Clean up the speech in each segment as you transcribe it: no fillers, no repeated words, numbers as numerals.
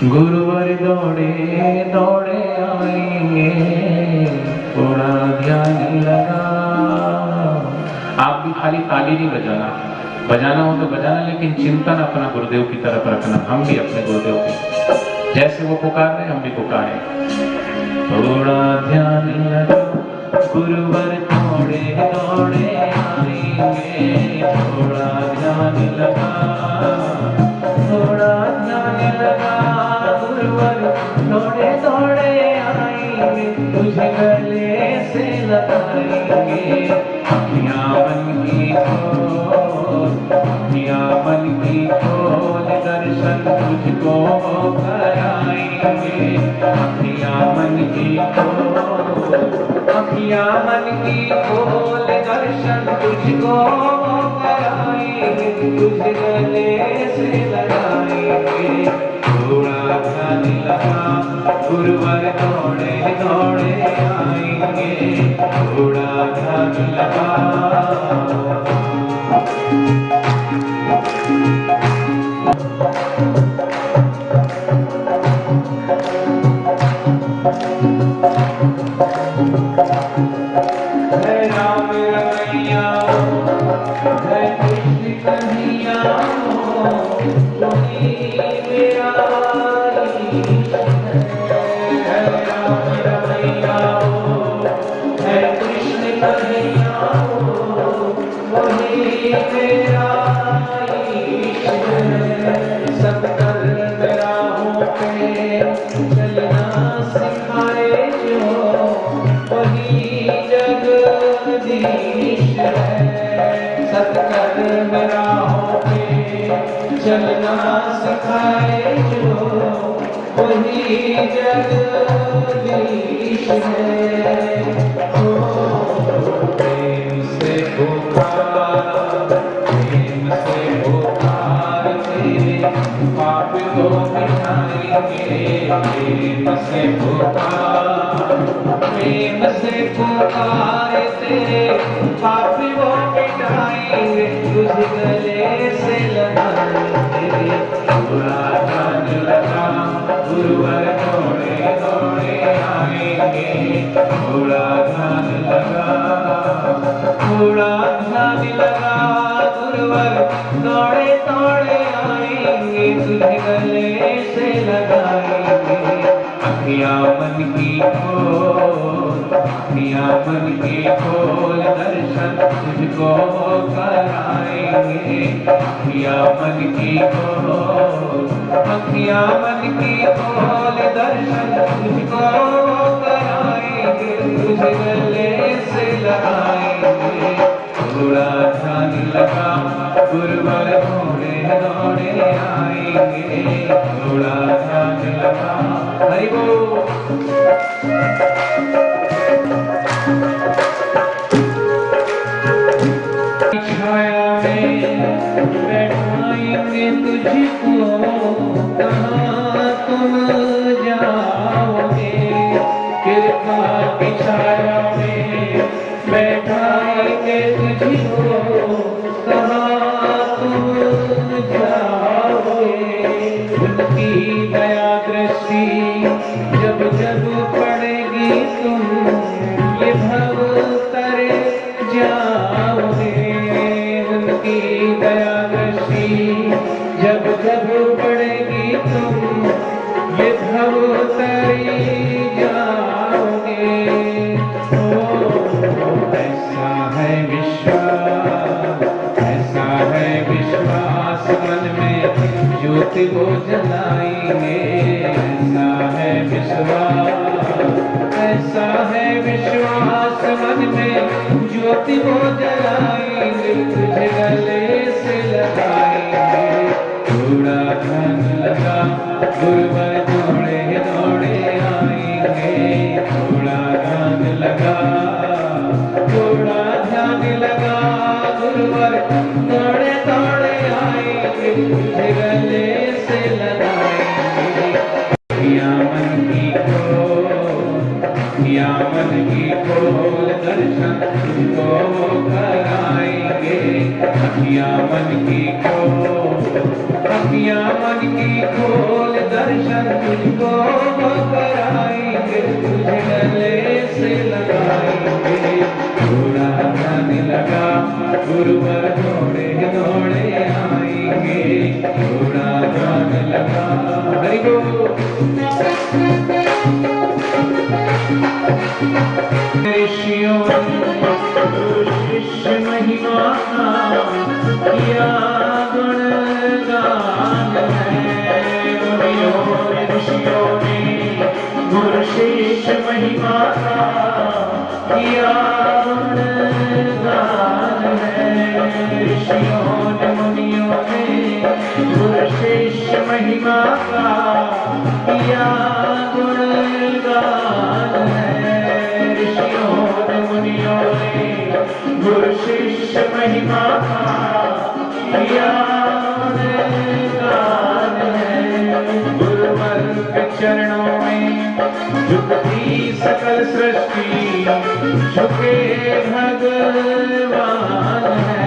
गुरुवर दौड़े दौड़े आएंगे, थोड़ा ध्यान लगा। आप भी खाली ताली नहीं बजाना, बजाना हो तो बजाना, लेकिन चिंतन अपना गुरुदेव की तरफ रखना। हम भी अपने गुरुदेव की, जैसे वो पुकार रहे हम भी पुकारें। थोड़ा ध्यान लगा, गुरुवर दौड़े दौड़े आएंगे, थोड़ा ध्यान लगा, थोड़ा ध्यान लगा। गुरुवर दौड़े दौड़े आएंगे, तुझे गले से लगाएंगे। अखियां मन की खोल, अखियां मन की खोल, दर्शन तुझको कराएंगे। अखियां मन की खोल, अखियां मन की खोल, दर्शन तुझको कराएंगे। तुझे गले से लगाएंगे, थोड़ा ध्यान लगा। गुरुवर दौड़े दौड़े आएंगे, थोड़ा ध्यान लगा। है राम रमैया, है कृष्ण कन्हैया, वही मेरा ईश है। राम रमैया है कृष्ण कन्हैया, वही मेरा ईश है। सब कर्म राहों पे चलना सिखाए जो, वही जगदीश है। सत्कर्म राहों पे चलना सिखाए जो, वही जगदीश है। प्रेम से पुकार, प्रेम से पुकार, तेरे पाप को मिटाएंगे। प्रेम से पुकार, प्रेम से पुकार, तेरे पाप वो मिटाएंगे। तुझे गले से लगाएंगे, थोड़ा ध्यान लगा। गुरुवर दौड़े दौड़े आएंगे, थोड़ा ध्यान लगा, थोड़ा ध्यान लगा। गुरुवर दौड़े दौड़े आएंगे, तुझे गले से लगाएंगे। अखियां मन की खोल, अखियां मन की खोल, दर्शन तुझको कराएंगे। अखियां मन की खोल, अखियां मन की खोल, दर्शन तुझको कराएंगे। तुझे गले से लगाएंगे, थोड़ा ध्यान लगा। गुरुवर दौड़े दौड़े आएंगे, थोड़ा ध्यान लगा। हरि बोल। छाया में बैठाएंगे तुझको, कहाँ तुम जाओगे। कृपा की छाया में बैठाएंगे तुझको, कहाँ तुम जाओगे। उनकी दया दृष्टि जब जब पड़ेगी, तुम ये भव तर जाओगे। उनकी दया दृष्टि जब जब पड़ेगी, तुम ये भव तरी जाओगे। ऐसा है विश्वास, ऐसा है विश्वास मन में, ज्योति वो जलाएंगे। ऐसा है विश्वास, ऐसा है विश्वास मन में, ज्योति वो जलाएंगे। तुझे गले से लगाएंगे, थोड़ा ध्यान लगा। गुरुवर दौड़े दौड़े आएंगे, थोड़ा ध्यान लगा, थोड़ा ध्यान लगा। गुरुवर दौड़े दौड़े आएंगे, तुझे गले से लगाएंगे। अखियां मन की खोल, अखियां मन की खोल, दर्शन तुझको कराएंगे। अखियां मन की खोल, अखियां मन की खोल दर्शन तुझको वो कराएंगे, तुझे गले से लगाएंगे। थोड़ा ध्यान लगा गुरुवर दौड़े दौड़े आएंगे, थोड़ा ध्यान लगा। हरि बोल। ऋषियों शिष्य महिमा किया गुणगान है, मुनियों ने ऋषियों ने गुरु शिष्य महिमा किया गुणगान है। ऋषियों ने मुनियों ने गुरु शिष्य महिमा का किया गुणगान है। ऋषियों ने मुनियों ने गुरु शिष्य महिमा का किया गुणगान है। गुरुवर के चरणों में झुकती सकल सृष्टि, झुके भगवान है।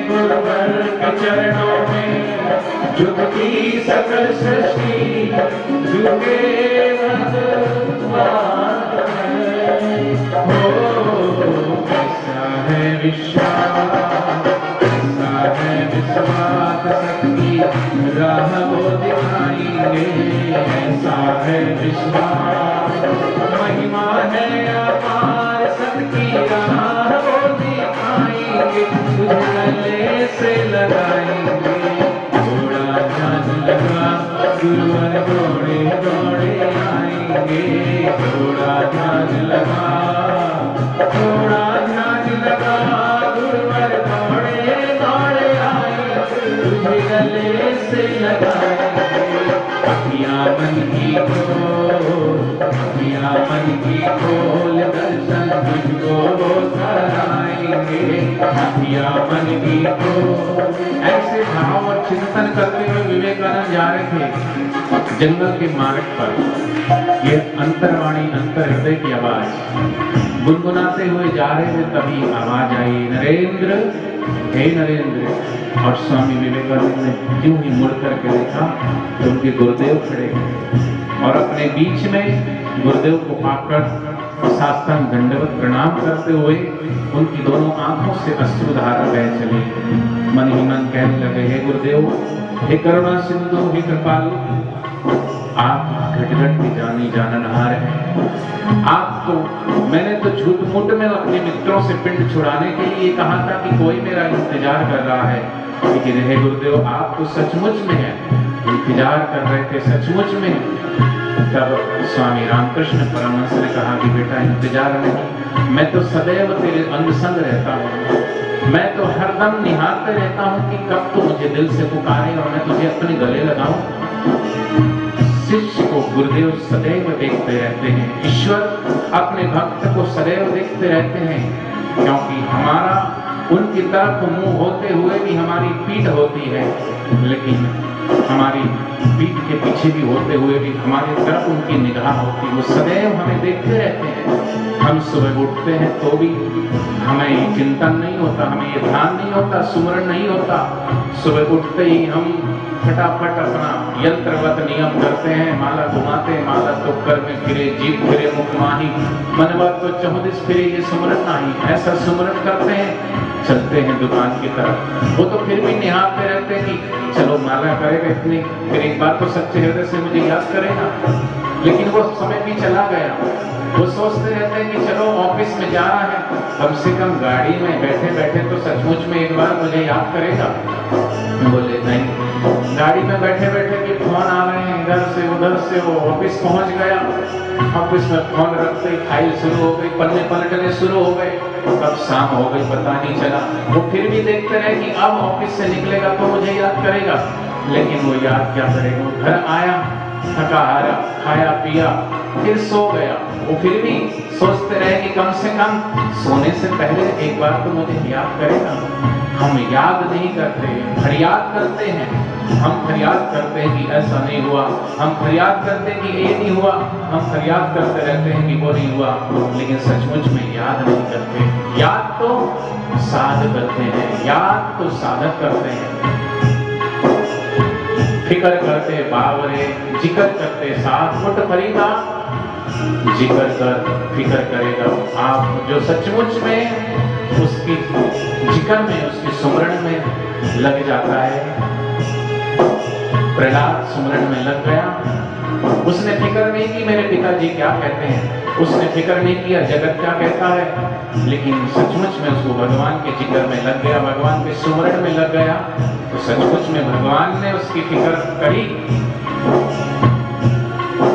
गुरुवर के चरणों में झुकती सकल सृष्टि, झुके भगवान है। हो कैसा है विश्वास, कैसा है विश्वास, सबकी राह वो दिखाएंगे। ऐसा है विश्वास, महिमा है अपार, सबकी राह वो दिखाएंगे, तुझे गले से लगाएंगे। थोड़ा ध्यान लगा गुरुवर दौड़े दौड़े आएंगे, थोड़ा ध्यान लगा, थोड़ा ध्यान लगा गुरुवर दौड़े दौड़े आएंगे, तुझे गले से लगाएंगे। अखियां मन की खोल, अखियां मन की खोल, दर्शन तुझको वो कराएंगे। अखियां मन की खोल। ऐसे भाव और चिंतन करते हुए विवेकानंद जा रहे थे जंगल के मार्ग पर। ये अंतर्वाणी, अंतर हृदय की आवाज गुनगुनाते हुए जा रहे थे, तभी आवाज आई, नरेंद्र, हे नरेंद्र। और स्वामी विवेकानंद ने यूं ही मुड़ करके देखा तो उनके गुरुदेव खड़े और अपने बीच में गुरुदेव को पाकर साष्टांग दंडवत प्रणाम करते हुए उनकी दोनों आंखों से अश्रुधारा बह चली। मन ही मन कहने लगे, हे गुरुदेव, हे करुणा सिंधु, हे कृपालु, आप घट-घट की जानी जाननहार हैं। आपको मैंने तो झूठ मूठ में अपने मित्रों से पिंड छुड़ाने के लिए कहा था कि कोई मेरा इंतजार कर रहा है, लेकिन हे गुरुदेव, आप तो सचमुच में हैं, इंतजार कर रहे थे सचमुच में। तब स्वामी रामकृष्ण परमहंस ने कहा कि बेटा, इंतजार नहीं, मैं तो सदैव तेरे अंग संग रहता हूँ, मैं तो हरदम निहारते रहता हूँ कि कब तू मुझे दिल से पुकारे और मैं तुझे अपने गले लगाऊं। शिष्य को गुरुदेव सदैव देखते रहते हैं, ईश्वर अपने भक्त को सदैव देखते रहते हैं, क्योंकि हमारा उनकी तरफ मुंह होते हुए भी हमारी पीठ होती है, लेकिन हमारी पीठ के पीछे भी होते हुए भी हमारी तरफ उनकी निगाह होती है। वो सदैव हमें देखते रहते हैं। हम सुबह उठते हैं तो भी हमें ये चिंतन नहीं होता, हमें ये ध्यान नहीं होता, सुमरण नहीं होता। सुबह उठते ही हम फटाफट अपना यंत्रवत नियम करते हैं, माला घुमाते हैं, माला तो कर में फिरे, जीभ फिरे, मुख माही, मनवा तो चौदिस फिरे, ये सुमरण नहीं। ऐसा सुमरण करते हैं, चलते हैं दुकान की तरफ। वो तो फिर भी निहारते रहते हैं कि चलो माला करेगा इतनी, फिर एक बार तो सच्चे हृदय से मुझे याद करेगा, लेकिन वो समय भी चला गया। वो सोचते रहते हैं कि चलो ऑफिस में जा रहा है, कम से कम गाड़ी में बैठे बैठे तो सचमुच में एक बार मुझे याद करेगा। बोले नहीं, गाड़ी में बैठे बैठे भी फोन आ रहे हैं इधर से उधर से। वो ऑफिस पहुंच गया, ऑफिस में फोन रखते ही फाइल शुरू हो गई, पन्ने पलटने शुरू हो गए, कब शाम हो गई पता नहीं चला। वो फिर भी देखते रहे कि अब ऑफिस से निकलेगा तो मुझे याद करेगा, लेकिन वो याद क्या करेगा। वो घर आया, थका हारा, खाया पिया, फिर सो गया। वो फिर भी सोचते रहे कि कम से कम सोने से पहले एक बार तो मुझे याद करेगा। हम याद नहीं करते, फरियाद करते हैं। हम फरियाद करते हैं कि ऐसा नहीं हुआ, हम फरियाद करते हैं कि ये नहीं हुआ, हम फरियाद करते रहते हैं कि वो नहीं हुआ, लेकिन सचमुच में याद नहीं करते। याद तो साध करते हैं, याद तो साधक करते हैं। फिकर करते बावरे, जिक्र करते साथ मुठ फरीदा, जिक्र कर फिकर करेगा। आप जो सचमुच में उसकी जिक्र में, उसकी सुमरण में लग जाता है। प्रहलाद सुमरण में लग गया, उसने फिक्र नहीं की मेरे पिताजी क्या कहते हैं, उसने फिक्र नहीं किया जगत क्या कहता है, लेकिन सचमुच में उसको भगवान के जिक्र में लग गया, भगवान के सुमरण में लग गया, तो सचमुच में भगवान ने उसकी फिक्र करी।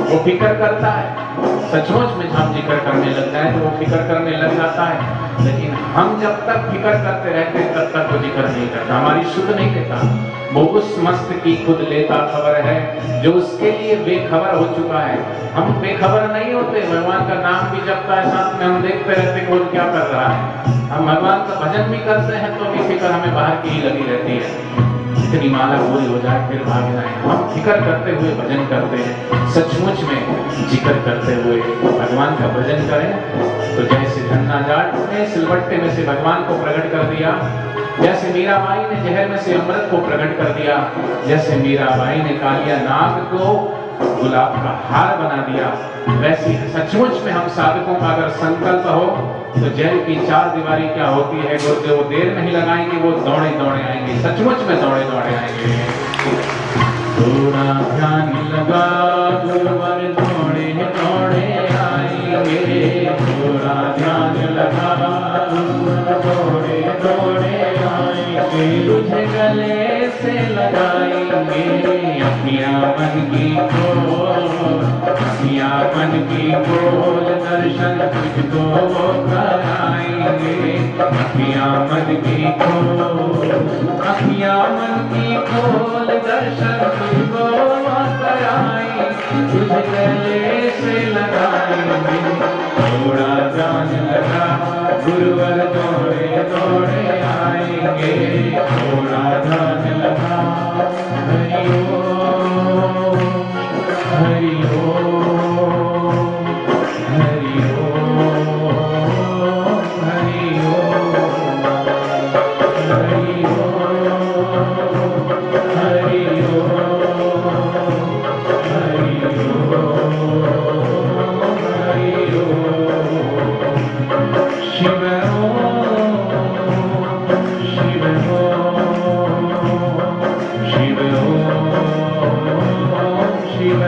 वो फिक्र करता है, सचमुच में हम जिक्र करने लग जाए तो वो फिक्र करने लग जाता है। लेकिन हम जब तक फिक्र करते रहते हैं तब तक वो जिक्र नहीं करता, हमारी शुद्ध नहीं लेता। वो उस मस्त की खुद लेता खबर है जो उसके लिए बेखबर हो चुका है। हम बेखबर नहीं होते, भगवान का नाम भी जपता है, साथ में हम देखते रहते कौन क्या कर रहा है। हम भगवान का भजन भी करते हैं तो भी फिक्र हमें बाहर की ही लगी रहती है, इतनी माला पूरी हो जाए फिर भाग जाए। हम फिक्र करते हुए भजन करते हैं, सचमुच में जिक्र करते हुए भगवान का भजन करें तो जैसे धन्ना जाट ने सिलवट्टे में से भगवान को प्रकट कर दिया, जैसे मीराबाई ने जहर में से अमृत को प्रकट कर दिया, जैसे मीराबाई ने कालिया नाग को गुलाब का हार बना दिया, वैसे सचमुच में हम साधकों का अगर संकल्प हो तो जेल की चार दीवारी क्या होती है, गुरुदेव देर नहीं लगाएंगे, वो दौड़े दौड़े आएंगे, सचमुच में दौड़े दौड़े आएंगे। थोड़ा ध्यान लगा गुरुवर दौड़े दौड़े आएंगे, थोड़ा ध्यान लगा गुरुवर दौड़े दौड़े आएंगे, तुझे गले से लगाएंगे अपनिया मन की खोल, अपनिया मन की खोल, दर्शन तुझको कराएंगे, अपनिया मन की खोल, अपनिया मन की खोल, दर्शन तुझको कराएंगे, तुझे गले से लगाएंगे, थोड़ा ध्यान लगा गुरुवर दौड़े दौड़े आएंगे, थोड़ा ध्यान लगा। हरि ओम हरि ओम हरि ओम हरि ओम हरि ओम हरि ओम हरि ओम हरि ओम। शिव शिव शिव शिव शिव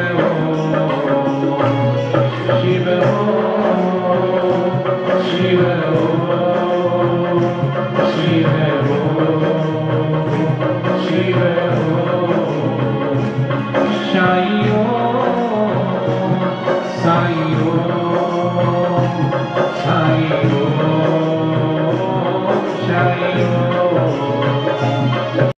शिव शिव शिव साईं साईं साईं